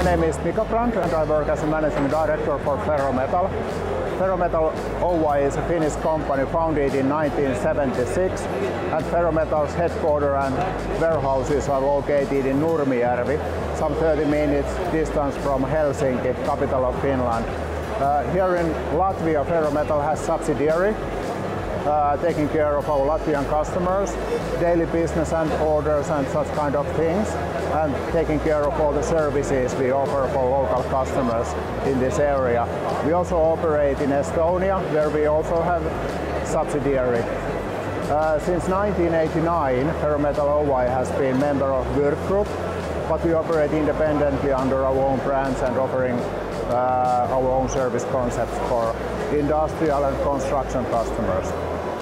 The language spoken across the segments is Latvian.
name is Mika Brand and I work as a managing director for Ferrometal. Ferrometal Oy is a Finnish company founded in 1976 and Ferrometal's headquarters and warehouses are located in Nurmijärvi, some 30 minutes distance from Helsinki, capital of Finland. Here in Latvia, Ferrometal has subsidiary taking care of our Latvian customers, daily business and orders and such kind of things, and taking care of all the services we offer for local customers in this area. We also operate in Estonia, where we also have subsidiary. Since 1989, Ferrometal Oy has been member of Würth Group, but we operate independently under our own brands and offering our own service concepts for industrial and construction customers.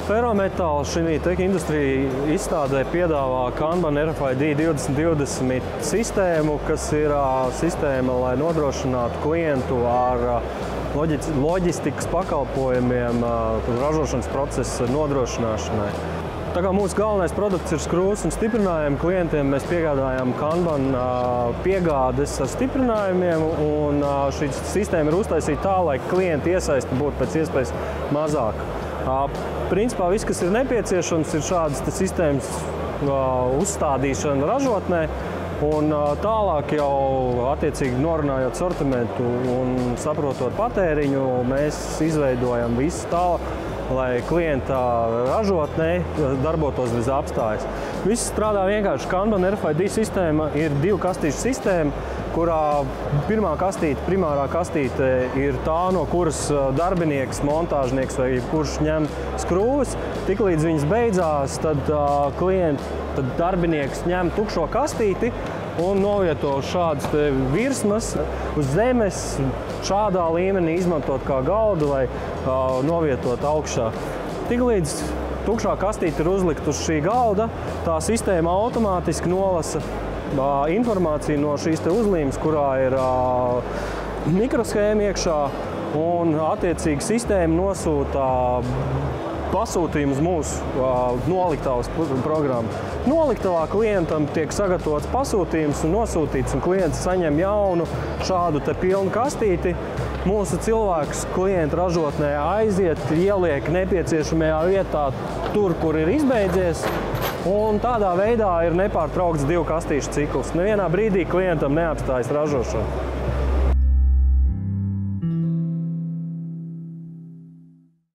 Ferrometal šī industrijā izstādē piedāvā Kanban RFID 2020 sistēmu, kas ir sistēma, lai nodrošinātu klientu ar loģistikas pakalpojumiem ražošanas procesa nodrošināšanai. Tā kā mūsu galvenais produkts ir skrūves un stiprinājumi, klientiem mēs piegādājam Kanban piegādes ar stiprinājumiem, un šī sistēma ir uztaisīta tā, lai klienti iesaisti būtu pēc iespējas mazāk. Principā viss, kas ir nepieciešams, ir šādas sistēmas uzstādīšana ražotnē, un tālāk jau attiecīgi norunājot sortimentu un saprotot patēriņu, mēs izveidojam visu tā, lai klienta ražotnē darbotos bez apstājas. Viss strādā vienkārši. Kanban RFID sistēma ir 2 kastīšu sistēma, kurā pirmā kastīte, primārā kastīte ir tā, no kuras darbinieks, montāžnieks vai kurš ņem skrūves. Tiklīdz viņas beidzās, tad darbinieks ņem tukšo kastīti un novieto šādas virsmas uz zemes, šādā līmenī izmantot kā galdu, lai novietot augšā. Tiklīdz tukšā kastīte ir uzlikt uz šī galda, tā sistēma automātiski nolasa informāciju no šīs uzlīmes, kurā ir mikroshēma iekšā, un attiecīgi sistēma nosūta pasūtījumu uz mūsu noliktavas programmu. Noliktavā klientam tiek sagatavots pasūtījums un nosūtīts, un klients saņem jaunu šādu pilnu kastīti. Mūsu cilvēks klienta ražotnē aiziet, ieliek nepieciešamajā vietā tur, kur ir izbeidzies, un tādā veidā ir nepārtraukts 2 kastīšu cikls. Nevienā brīdī klientam neapstājas ražošana.